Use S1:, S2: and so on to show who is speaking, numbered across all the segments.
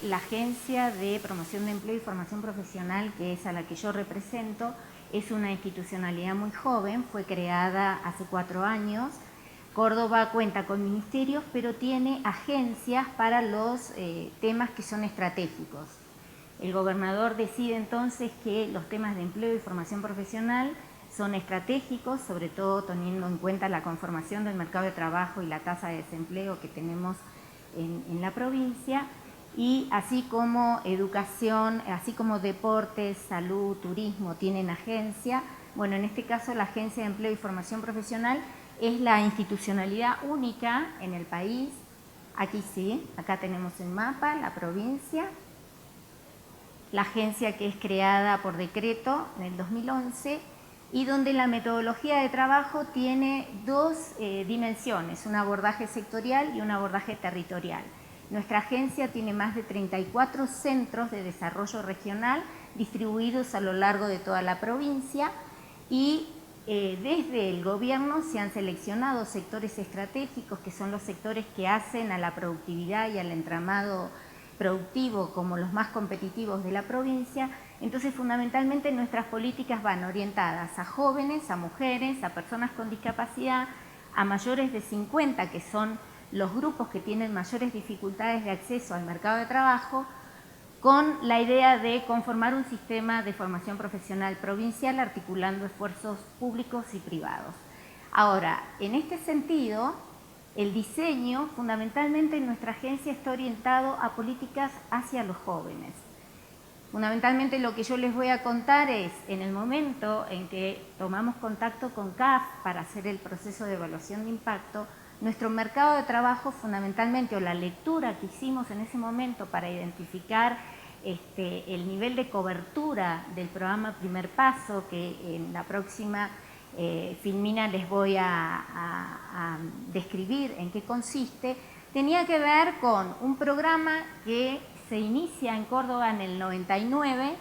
S1: La Agencia de Promoción de Empleo y Formación Profesional, que es a la que yo represento, es una institucionalidad muy joven, fue creada hace 4 años. Córdoba cuenta con ministerios, pero tiene agencias para los temas que son estratégicos. El gobernador decide entonces que los temas de empleo y formación profesional son estratégicos, sobre todo teniendo en cuenta la conformación del mercado de trabajo y la tasa de desempleo que tenemos en la provincia, y así como educación, así como deportes, salud, turismo tienen agencia. Bueno, en este caso la Agencia de Empleo y Formación Profesional es la institucionalidad única en el país. Aquí sí, acá tenemos el mapa, la provincia. La agencia que es creada por decreto en el 2011 y donde la metodología de trabajo tiene 2 dimensiones, un abordaje sectorial y un abordaje territorial. Nuestra agencia tiene más de 34 centros de desarrollo regional distribuidos a lo largo de toda la provincia y desde el gobierno se han seleccionado sectores estratégicos, que son los sectores que hacen a la productividad y al entramado productivo como los más competitivos de la provincia. Entonces, fundamentalmente nuestras políticas van orientadas a jóvenes, a mujeres, a personas con discapacidad, a mayores de 50, que son los grupos que tienen mayores dificultades de acceso al mercado de trabajo, con la idea de conformar un sistema de formación profesional provincial articulando esfuerzos públicos y privados. Ahora, en este sentido, el diseño fundamentalmente en nuestra agencia está orientado a políticas hacia los jóvenes. Fundamentalmente lo que yo les voy a contar es, en el momento en que tomamos contacto con CAF para hacer el proceso de evaluación de impacto, nuestro mercado de trabajo fundamentalmente, o la lectura que hicimos en ese momento para identificar el nivel de cobertura del programa Primer Paso, que en la próxima filmina les voy a describir en qué consiste, tenía que ver con un programa que se inicia en Córdoba en el 99,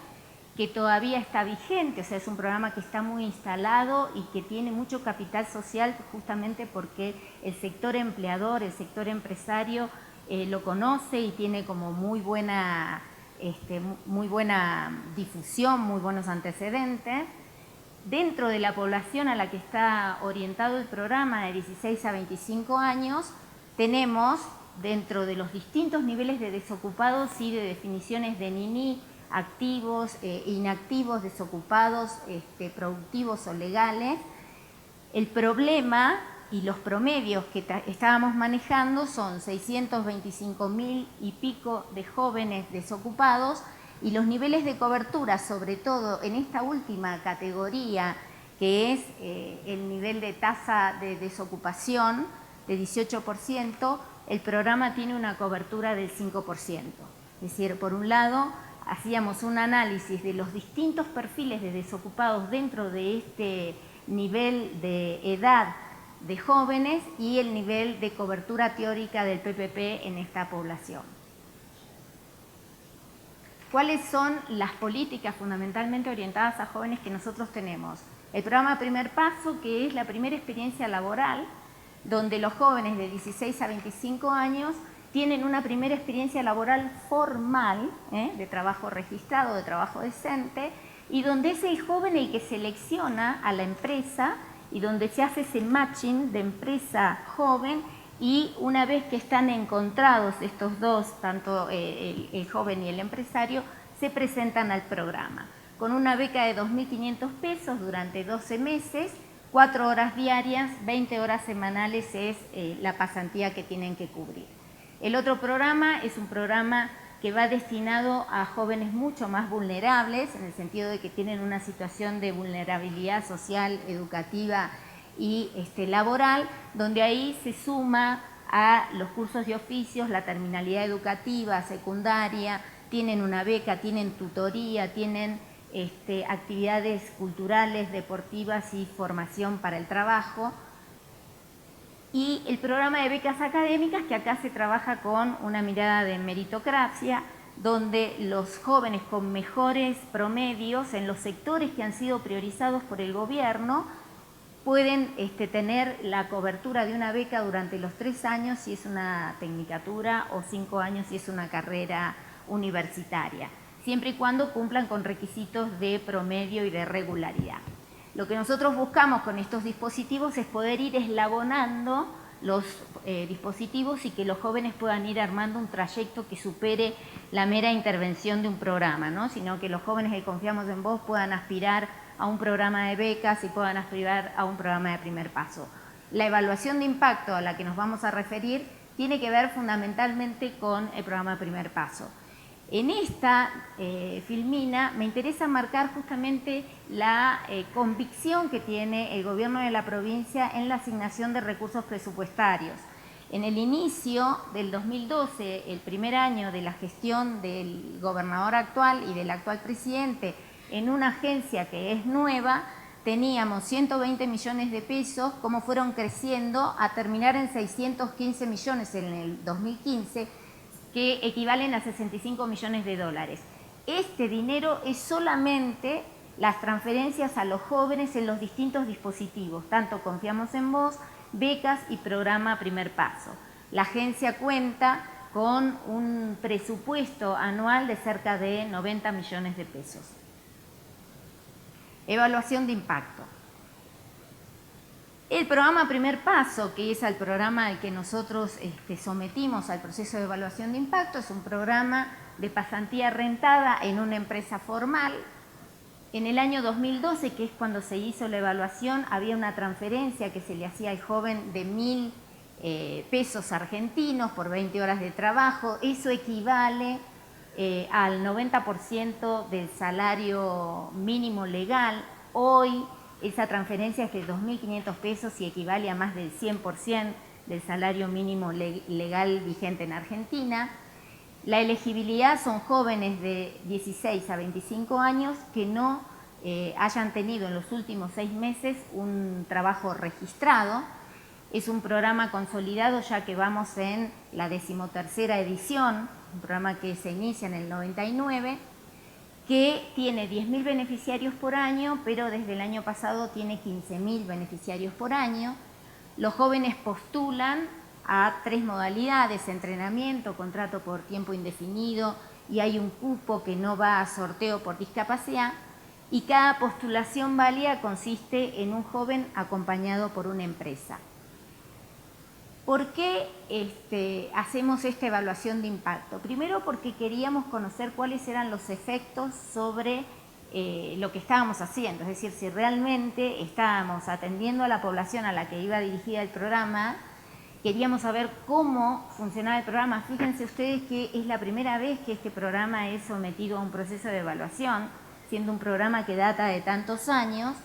S1: que todavía está vigente, o sea, es un programa que está muy instalado y que tiene mucho capital social justamente porque el sector empleador, el sector empresario lo conoce y tiene como muy buena difusión, muy buenos antecedentes. Dentro de la población a la que está orientado el programa de 16 a 25 años, tenemos dentro de los distintos niveles de desocupados y de definiciones de NINI, activos, inactivos, desocupados, productivos o legales. El problema y los promedios que estábamos manejando son 625.000 y pico de jóvenes desocupados y los niveles de cobertura, sobre todo en esta última categoría, que es el nivel de tasa de desocupación de 18%, el programa tiene una cobertura del 5%. Es decir, por un lado, hacíamos un análisis de los distintos perfiles de desocupados dentro de este nivel de edad de jóvenes y el nivel de cobertura teórica del PPP en esta población. ¿Cuáles son las políticas fundamentalmente orientadas a jóvenes que nosotros tenemos? El programa Primer Paso, que es la primera experiencia laboral, donde los jóvenes de 16 a 25 años tienen una primera experiencia laboral formal, de trabajo registrado, de trabajo decente, y donde es el joven el que selecciona a la empresa y donde se hace ese matching de empresa joven, y una vez que están encontrados estos dos, tanto el joven y el empresario, se presentan al programa con una beca de 2.500 pesos durante 12 meses, 4 horas diarias, 20 horas semanales es la pasantía que tienen que cubrir. El otro programa es un programa que va destinado a jóvenes mucho más vulnerables, en el sentido de que tienen una situación de vulnerabilidad social, educativa y laboral, donde ahí se suma a los cursos de oficios, la terminalidad educativa, secundaria, tienen una beca, tienen tutoría, tienen actividades culturales, deportivas y formación para el trabajo. Y el programa de becas académicas, que acá se trabaja con una mirada de meritocracia, donde los jóvenes con mejores promedios en los sectores que han sido priorizados por el gobierno pueden tener la cobertura de una beca durante los 3 años si es una tecnicatura o 5 años si es una carrera universitaria, siempre y cuando cumplan con requisitos de promedio y de regularidad. Lo que nosotros buscamos con estos dispositivos es poder ir eslabonando los dispositivos y que los jóvenes puedan ir armando un trayecto que supere la mera intervención de un programa, ¿no? Sino que los jóvenes que confiamos en vos puedan aspirar a un programa de becas y puedan aspirar a un programa de primer paso. La evaluación de impacto a la que nos vamos a referir tiene que ver fundamentalmente con el programa Primer Paso. En esta filmina me interesa marcar justamente la convicción que tiene el gobierno de la provincia en la asignación de recursos presupuestarios. En el inicio del 2012, el primer año de la gestión del gobernador actual y del actual presidente en una agencia que es nueva, teníamos 120 millones de pesos, como fueron creciendo a terminar en 615 millones en el 2015, que equivalen a 65 millones de dólares. Este dinero es solamente las transferencias a los jóvenes en los distintos dispositivos, tanto Confiamos en Vos, becas y programa Primer Paso. La agencia cuenta con un presupuesto anual de cerca de 90 millones de pesos. Evaluación de impacto. El programa Primer Paso, que es el programa al que nosotros sometimos al proceso de evaluación de impacto, es un programa de pasantía rentada en una empresa formal. En el año 2012, que es cuando se hizo la evaluación, había una transferencia que se le hacía al joven de 1.000 pesos argentinos por 20 horas de trabajo. Eso equivale al 90% del salario mínimo legal. Hoy esa transferencia es de 2.500 pesos y equivale a más del 100% del salario mínimo legal vigente en Argentina. La elegibilidad son jóvenes de 16 a 25 años que no hayan tenido en los últimos 6 meses un trabajo registrado. Es un programa consolidado ya que vamos en la 13ª edición, un programa que se inicia en el 99, que tiene 10.000 beneficiarios por año, pero desde el año pasado tiene 15.000 beneficiarios por año. Los jóvenes postulan a 3 modalidades: entrenamiento, contrato por tiempo indefinido, y hay un cupo que no va a sorteo por discapacidad, y cada postulación válida consiste en un joven acompañado por una empresa. ¿Por qué hacemos esta evaluación de impacto? Primero, porque queríamos conocer cuáles eran los efectos sobre lo que estábamos haciendo, es decir, si realmente estábamos atendiendo a la población a la que iba dirigida el programa. Queríamos saber cómo funcionaba el programa. Fíjense ustedes que es la primera vez que este programa es sometido a un proceso de evaluación, siendo un programa que data de tantos años.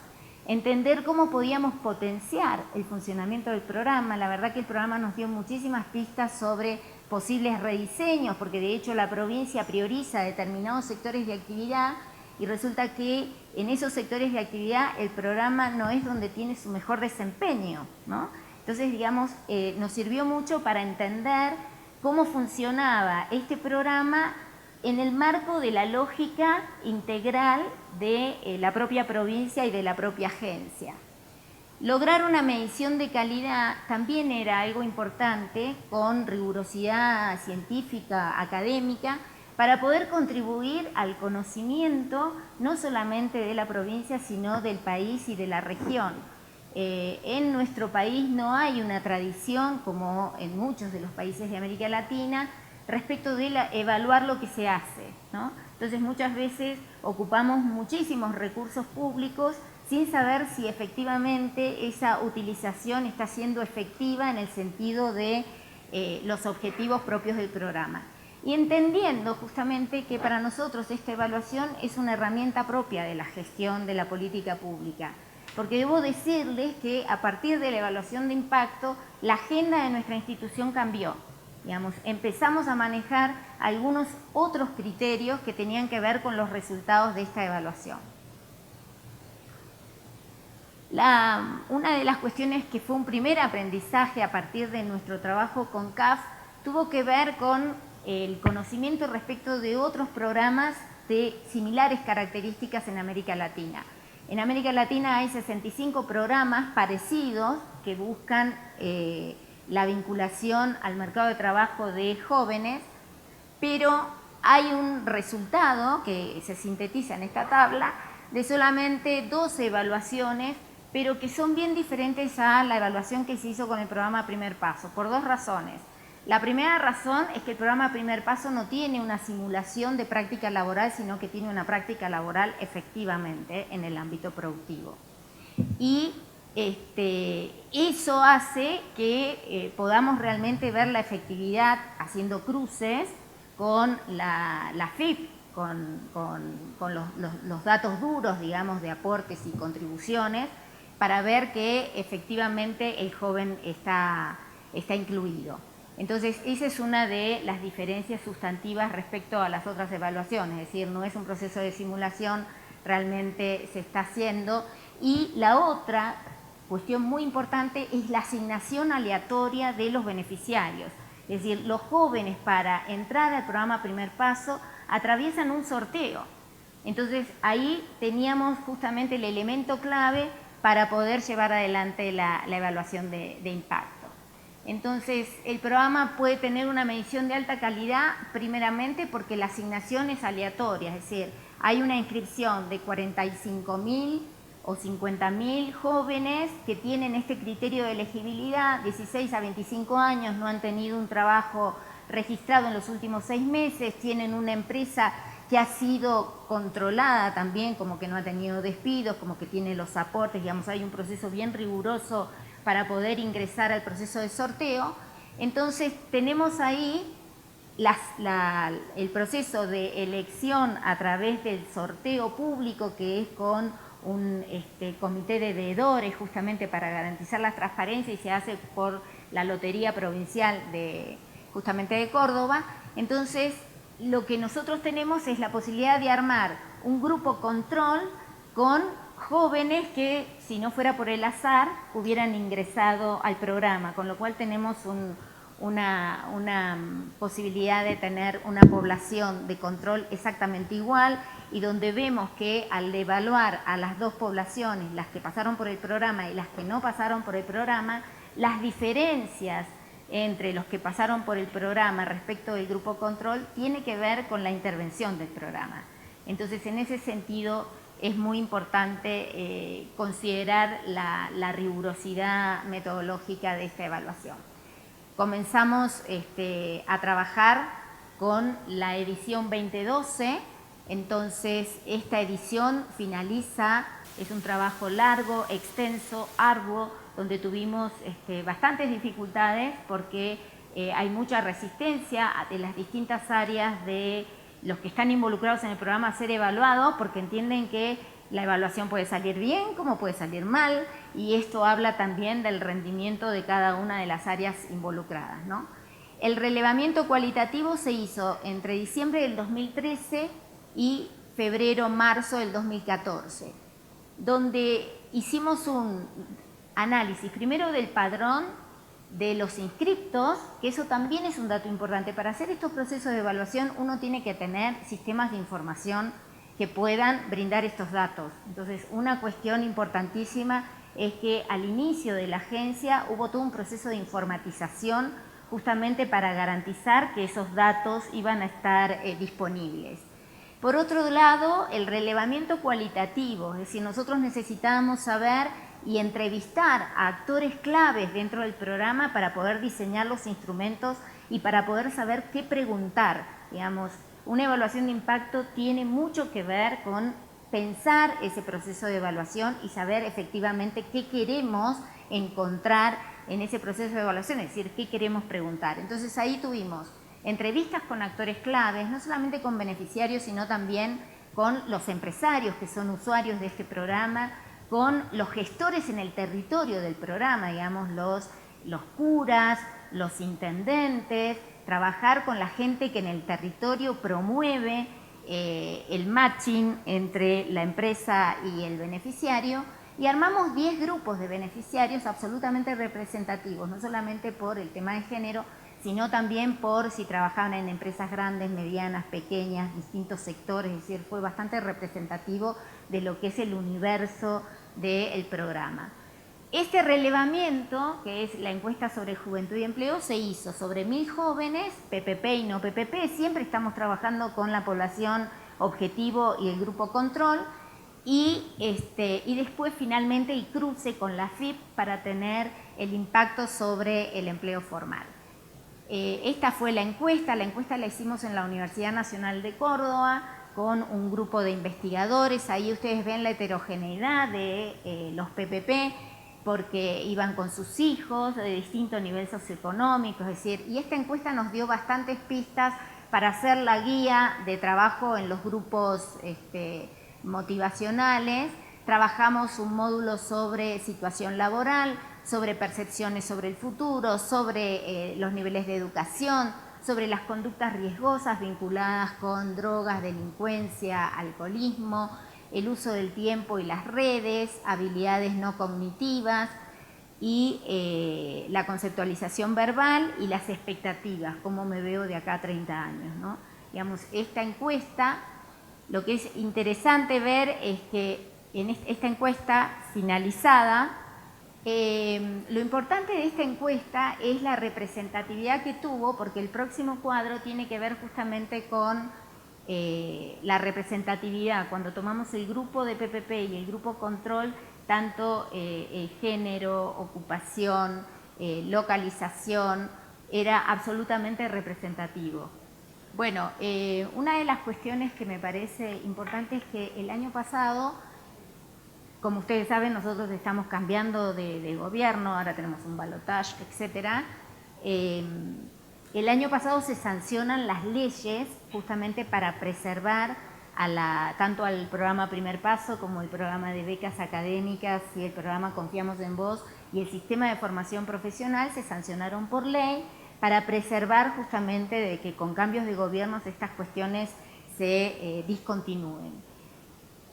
S1: Entender cómo podíamos potenciar el funcionamiento del programa. La verdad que el programa nos dio muchísimas pistas sobre posibles rediseños, porque de hecho la provincia prioriza determinados sectores de actividad y resulta que en esos sectores de actividad el programa no es donde tiene su mejor desempeño, ¿no? Entonces, digamos, nos sirvió mucho para entender cómo funcionaba este programa en el marco de la lógica integral de la propia provincia y de la propia agencia. Lograr una medición de calidad también era algo importante, con rigurosidad científica, académica, para poder contribuir al conocimiento no solamente de la provincia, sino del país y de la región. En nuestro país no hay una tradición, como en muchos de los países de América Latina, respecto de evaluar lo que se hace, ¿no? Entonces muchas veces ocupamos muchísimos recursos públicos sin saber si efectivamente esa utilización está siendo efectiva en el sentido de los objetivos propios del programa. Y entendiendo justamente que para nosotros esta evaluación es una herramienta propia de la gestión de la política pública. Porque debo decirles que a partir de la evaluación de impacto, la agenda de nuestra institución cambió. Digamos, empezamos a manejar algunos otros criterios que tenían que ver con los resultados de esta evaluación. Una de las cuestiones que fue un primer aprendizaje a partir de nuestro trabajo con CAF tuvo que ver con el conocimiento respecto de otros programas de similares características en América Latina. En América Latina hay 65 programas parecidos que buscan la vinculación al mercado de trabajo de jóvenes, pero hay un resultado que se sintetiza en esta tabla de solamente 12 evaluaciones, pero que son bien diferentes a la evaluación que se hizo con el programa Primer Paso, por dos razones. La primera razón es que el programa Primer Paso no tiene una simulación de práctica laboral, sino que tiene una práctica laboral efectivamente en el ámbito productivo. Y eso hace que podamos realmente ver la efectividad haciendo cruces con la FIP, con los datos duros, digamos, de aportes y contribuciones, para ver que efectivamente el joven está incluido. Entonces, esa es una de las diferencias sustantivas respecto a las otras evaluaciones, es decir, no es un proceso de simulación, realmente se está haciendo. Y la otra cuestión muy importante es la asignación aleatoria de los beneficiarios. Es decir, los jóvenes para entrar al programa Primer Paso atraviesan un sorteo. Entonces, ahí teníamos justamente el elemento clave para poder llevar adelante la evaluación de impacto. Entonces, el programa puede tener una medición de alta calidad, primeramente porque la asignación es aleatoria, es decir, hay una inscripción de 45.000 o 50.000 jóvenes que tienen este criterio de elegibilidad, 16 a 25 años, no han tenido un trabajo registrado en los últimos 6 meses, tienen una empresa que ha sido controlada también, como que no ha tenido despidos, como que tiene los aportes, digamos, hay un proceso bien riguroso para poder ingresar al proceso de sorteo. Entonces tenemos ahí el proceso de elección a través del sorteo público, que es con un comité de veedores justamente para garantizar la transparencia, y se hace por la Lotería Provincial justamente de Córdoba. Entonces, lo que nosotros tenemos es la posibilidad de armar un grupo control con jóvenes que, si no fuera por el azar, hubieran ingresado al programa, con lo cual tenemos una posibilidad de tener una población de control exactamente igual, y donde vemos que al evaluar a las dos poblaciones, las que pasaron por el programa y las que no pasaron por el programa, las diferencias entre los que pasaron por el programa respecto del grupo control tiene que ver con la intervención del programa. Entonces, en ese sentido, es muy importante considerar la rigurosidad metodológica de esta evaluación. Comenzamos a trabajar con la edición 2012, entonces esta edición finaliza, es un trabajo largo, extenso, arduo, donde tuvimos bastantes dificultades porque hay mucha resistencia de las distintas áreas de los que están involucrados en el programa a ser evaluados, porque entienden que la evaluación puede salir bien como puede salir mal, y esto habla también del rendimiento de cada una de las áreas involucradas, ¿no? El relevamiento cualitativo se hizo entre diciembre del 2013 y febrero-marzo del 2014, donde hicimos un análisis primero del padrón de los inscriptos, que eso también es un dato importante. Para hacer estos procesos de evaluación uno tiene que tener sistemas de información que puedan brindar estos datos. Entonces, una cuestión importantísima es que al inicio de la agencia hubo todo un proceso de informatización justamente para garantizar que esos datos iban a estar disponibles. Por otro lado, el relevamiento cualitativo, es decir, nosotros necesitábamos saber y entrevistar a actores claves dentro del programa para poder diseñar los instrumentos y para poder saber qué preguntar. Digamos, una evaluación de impacto tiene mucho que ver con pensar ese proceso de evaluación y saber efectivamente qué queremos encontrar en ese proceso de evaluación, es decir, qué queremos preguntar. Entonces ahí tuvimos entrevistas con actores claves, no solamente con beneficiarios, sino también con los empresarios que son usuarios de este programa, con los gestores en el territorio del programa, digamos, los curas, los intendentes, trabajar con la gente que en el territorio promueve el matching entre la empresa y el beneficiario, y armamos 10 grupos de beneficiarios absolutamente representativos, no solamente por el tema de género, sino también por si trabajaban en empresas grandes, medianas, pequeñas, distintos sectores, es decir, fue bastante representativo de lo que es el universo del programa. Este relevamiento, que es la encuesta sobre juventud y empleo, se hizo sobre 1000 jóvenes, PPP y no PPP. Siempre estamos trabajando con la población objetivo y el grupo control. Y después finalmente el cruce con la FIP para tener el impacto sobre el empleo formal. Esta fue la encuesta la hicimos en la Universidad Nacional de Córdoba con un grupo de investigadores. Ahí ustedes ven la heterogeneidad de los PPP, porque iban con sus hijos de distinto nivel socioeconómico, es decir, y esta encuesta nos dio bastantes pistas para hacer la guía de trabajo en los grupos motivacionales. Trabajamos un módulo sobre situación laboral, sobre percepciones sobre el futuro, sobre los niveles de educación, sobre las conductas riesgosas vinculadas con drogas, delincuencia, alcoholismo, el uso del tiempo y las redes, habilidades no cognitivas y la conceptualización verbal y las expectativas, cómo me veo de acá a 30 años, ¿no? Digamos, esta encuesta, lo que es interesante ver es que en esta encuesta finalizada, lo importante de esta encuesta es la representatividad que tuvo, porque el próximo cuadro tiene que ver justamente con la representatividad. Cuando tomamos el grupo de PPP y el grupo control, tanto género, ocupación, localización, era absolutamente representativo. Bueno, una de las cuestiones que me parece importante es que el año pasado, como ustedes saben, nosotros estamos cambiando de gobierno, ahora tenemos un balotaje, etc. El año pasado se sancionan las leyes justamente para preservar tanto al programa Primer Paso como el programa de becas académicas y el programa Confiamos en Vos y el sistema de formación profesional se sancionaron por ley para preservar justamente de que con cambios de gobiernos estas cuestiones se discontinúen.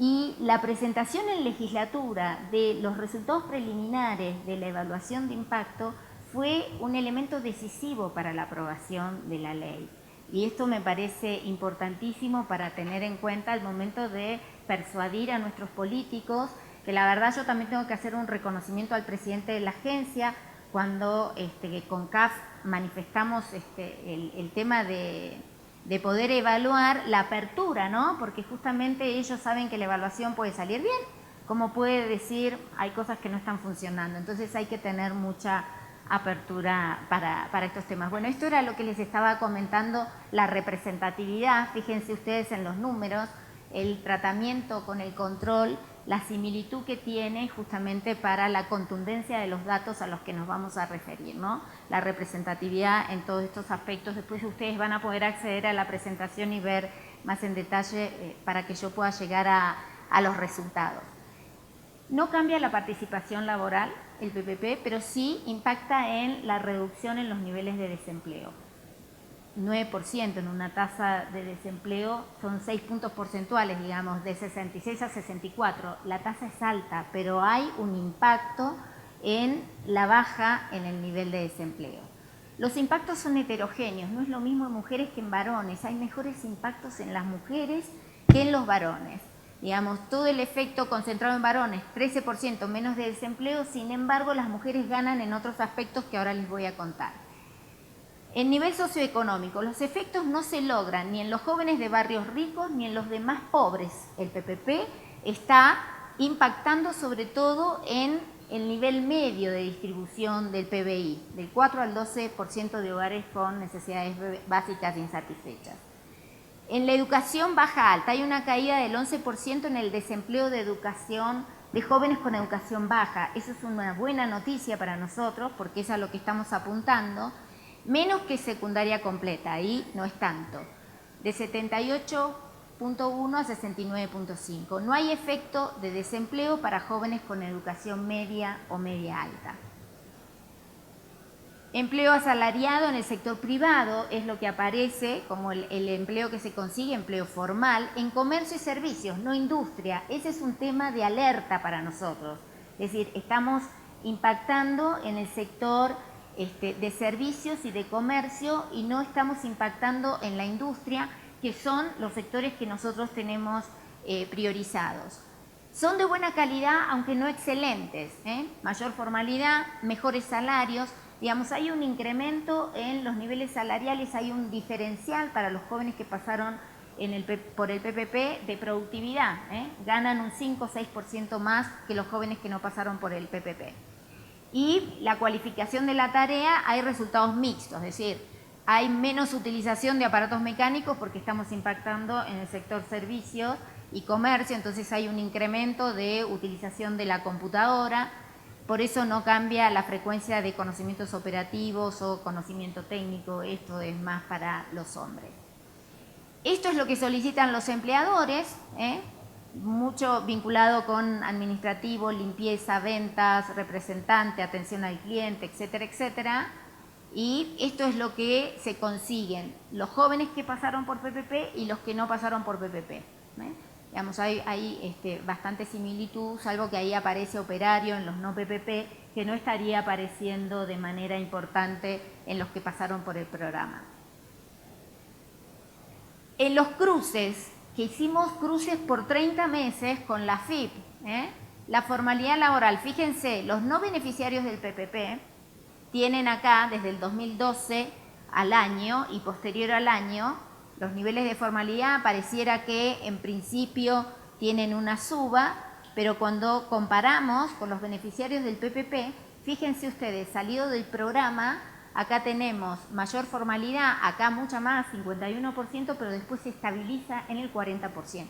S1: Y la presentación en legislatura de los resultados preliminares de la evaluación de impacto fue un elemento decisivo para la aprobación de la ley. Y esto me parece importantísimo para tener en cuenta al momento de persuadir a nuestros políticos, que la verdad yo también tengo que hacer un reconocimiento al presidente de la agencia, cuando con CAF manifestamos el tema de poder evaluar la apertura, ¿no? Porque justamente ellos saben que la evaluación puede salir bien, como puede decir, hay cosas que no están funcionando, entonces hay que tener mucha apertura para estos temas. Bueno, esto era lo que les estaba comentando, la representatividad. Fíjense ustedes en los números, el tratamiento con el control, la similitud que tiene justamente para la contundencia de los datos a los que nos vamos a referir, ¿no? La representatividad en todos estos aspectos. Después ustedes van a poder acceder a la presentación y ver más en detalle para que yo pueda llegar a los resultados. No cambia la participación laboral, el PPP, pero sí impacta en la reducción en los niveles de desempleo. 9% en una tasa de desempleo son 6 puntos porcentuales, digamos, de 66 a 64. La tasa es alta, pero hay un impacto en la baja en el nivel de desempleo. Los impactos son heterogéneos, no es lo mismo en mujeres que en varones. Hay mejores impactos en las mujeres que en los varones. Digamos, todo el efecto concentrado en varones, 13% menos de desempleo, sin embargo, las mujeres ganan en otros aspectos que ahora les voy a contar. En nivel socioeconómico, los efectos no se logran ni en los jóvenes de barrios ricos ni en los de más pobres. El PPP está impactando sobre todo en el nivel medio de distribución del PBI, del 4 al 12% de hogares con necesidades básicas insatisfechas. En la educación baja-alta hay una caída del 11% en el desempleo de educación de jóvenes con educación baja. Eso es una buena noticia para nosotros porque es a lo que estamos apuntando. Menos que secundaria completa, ahí no es tanto. De 78.1 a 69.5. No hay efecto de desempleo para jóvenes con educación media o media alta. Empleo asalariado en el sector privado es lo que aparece como el empleo que se consigue, empleo formal, en comercio y servicios, no industria. Ese es un tema de alerta para nosotros. Es decir, estamos impactando en el sector de servicios y de comercio y no estamos impactando en la industria, que son los sectores que nosotros tenemos priorizados. Son de buena calidad, aunque no excelentes, mayor formalidad, mejores salarios. Digamos, hay un incremento en los niveles salariales, hay un diferencial para los jóvenes que pasaron por el PPP de productividad. Ganan un 5 o 6% más que los jóvenes que no pasaron por el PPP. Y la cualificación de la tarea, hay resultados mixtos, es decir, hay menos utilización de aparatos mecánicos porque estamos impactando en el sector servicios y comercio, entonces hay un incremento de utilización de la computadora. Por eso no cambia la frecuencia de conocimientos operativos o conocimiento técnico, esto es más para los hombres. Esto es lo que solicitan los empleadores, mucho vinculado con administrativo, limpieza, ventas, representante, atención al cliente, etcétera, etcétera. Y esto es lo que se consiguen los jóvenes que pasaron por PPP y los que no pasaron por PPP. Digamos, hay bastante similitud, salvo que ahí aparece operario en los no PPP, que no estaría apareciendo de manera importante en los que pasaron por el programa. En los cruces, que hicimos cruces por 30 meses con la FIP, la formalidad laboral, fíjense, los no beneficiarios del PPP tienen acá desde el 2012 al año y posterior al año, los niveles de formalidad pareciera que en principio tienen una suba, pero cuando comparamos con los beneficiarios del PPP, fíjense ustedes, salido del programa, acá tenemos mayor formalidad, acá mucha más, 51%, pero después se estabiliza en el 40%.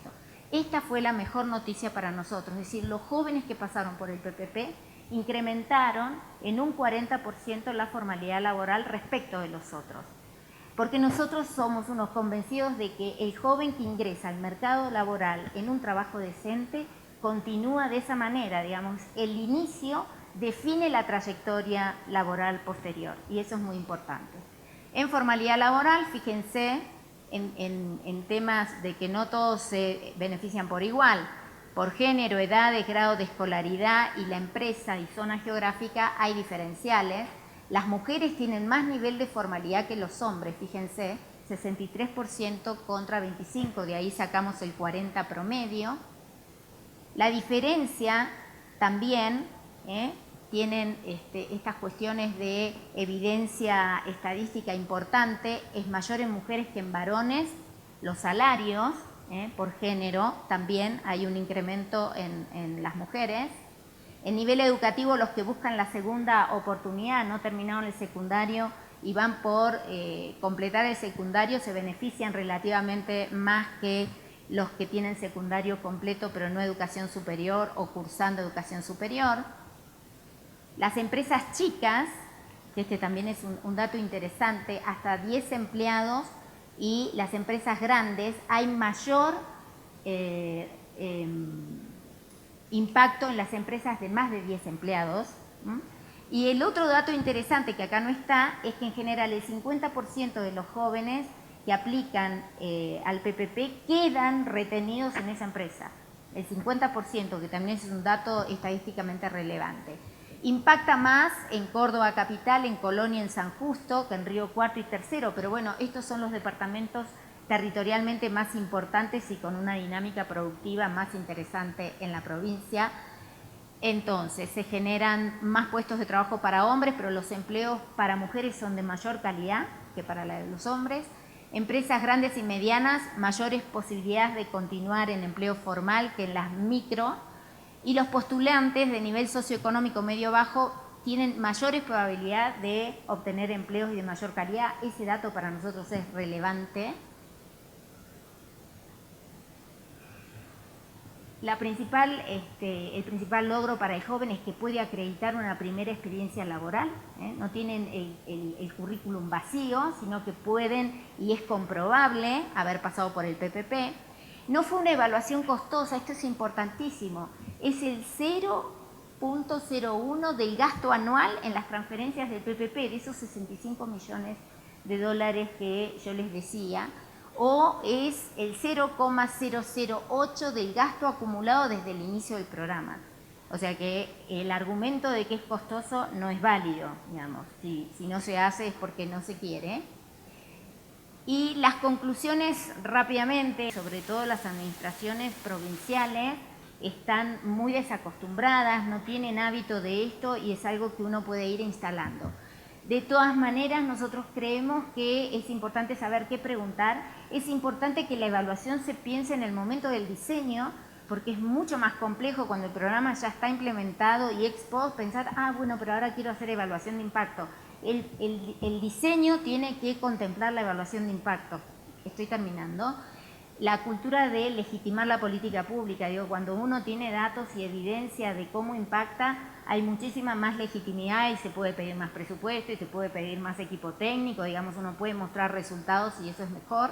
S1: Esta fue la mejor noticia para nosotros, es decir, los jóvenes que pasaron por el PPP incrementaron en un 40% la formalidad laboral respecto de los otros. Porque nosotros somos unos convencidos de que el joven que ingresa al mercado laboral en un trabajo decente continúa de esa manera, digamos, el inicio define la trayectoria laboral posterior y eso es muy importante. En formalidad laboral, fíjense en temas de que no todos se benefician por igual, por género, edades, grado de escolaridad y la empresa y zona geográfica hay diferenciales. Las mujeres tienen más nivel de formalidad que los hombres, fíjense, 63% contra 25%, de ahí sacamos el 40% promedio. La diferencia también, tienen estas cuestiones de evidencia estadística importante, es mayor en mujeres que en varones, los salarios por género también hay un incremento en las mujeres. En nivel educativo, los que buscan la segunda oportunidad, no terminaron el secundario y van por completar el secundario, se benefician relativamente más que los que tienen secundario completo pero no educación superior o cursando educación superior. Las empresas chicas, que este también es un dato interesante, hasta 10 empleados, y las empresas grandes hay mayor impacto en las empresas de más de 10 empleados. Y el otro dato interesante que acá no está es que en general el 50% de los jóvenes que aplican al PPP quedan retenidos en esa empresa. El 50%, que también es un dato estadísticamente relevante. Impacta más en Córdoba capital, en Colonia, en San Justo, que en Río Cuarto y Tercero, pero bueno, estos son los departamentos territorialmente más importantes y con una dinámica productiva más interesante en la provincia. Entonces, se generan más puestos de trabajo para hombres, pero los empleos para mujeres son de mayor calidad que para los hombres. Empresas grandes y medianas, mayores posibilidades de continuar en empleo formal que en las micro. Y los postulantes de nivel socioeconómico medio-bajo tienen mayores probabilidades de obtener empleos y de mayor calidad. Ese dato para nosotros es relevante. El principal logro para el joven es que puede acreditar una primera experiencia laboral. No tienen el currículum vacío, sino que pueden, y es comprobable, haber pasado por el PPP. No fue una evaluación costosa, esto es importantísimo. Es el 0.01 del gasto anual en las transferencias del PPP, de esos 65 millones de dólares que yo les decía, o es el 0,008 del gasto acumulado desde el inicio del programa. O sea que el argumento de que es costoso no es válido, digamos. Si no se hace es porque no se quiere. Y las conclusiones rápidamente, sobre todo las administraciones provinciales, están muy desacostumbradas, no tienen hábito de esto y es algo que uno puede ir instalando. De todas maneras, nosotros creemos que es importante saber qué preguntar, es importante que la evaluación se piense en el momento del diseño, porque es mucho más complejo cuando el programa ya está implementado y ex post pensar, bueno, pero ahora quiero hacer evaluación de impacto. El diseño tiene que contemplar la evaluación de impacto. Estoy terminando. La cultura de legitimar la política pública, digo, cuando uno tiene datos y evidencia de cómo impacta, hay muchísima más legitimidad y se puede pedir más presupuesto y se puede pedir más equipo técnico, digamos, uno puede mostrar resultados y eso es mejor.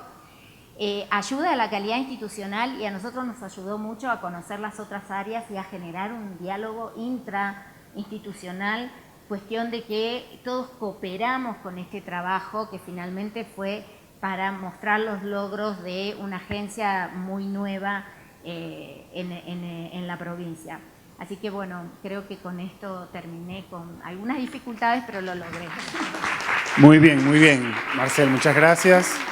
S1: Ayuda a la calidad institucional y a nosotros nos ayudó mucho a conocer las otras áreas y a generar un diálogo intrainstitucional, cuestión de que todos cooperamos con este trabajo que finalmente fue para mostrar los logros de una agencia muy nueva en la provincia. Así que bueno, creo que con esto terminé con algunas dificultades, pero lo logré.
S2: Muy bien, Marcel, muchas gracias.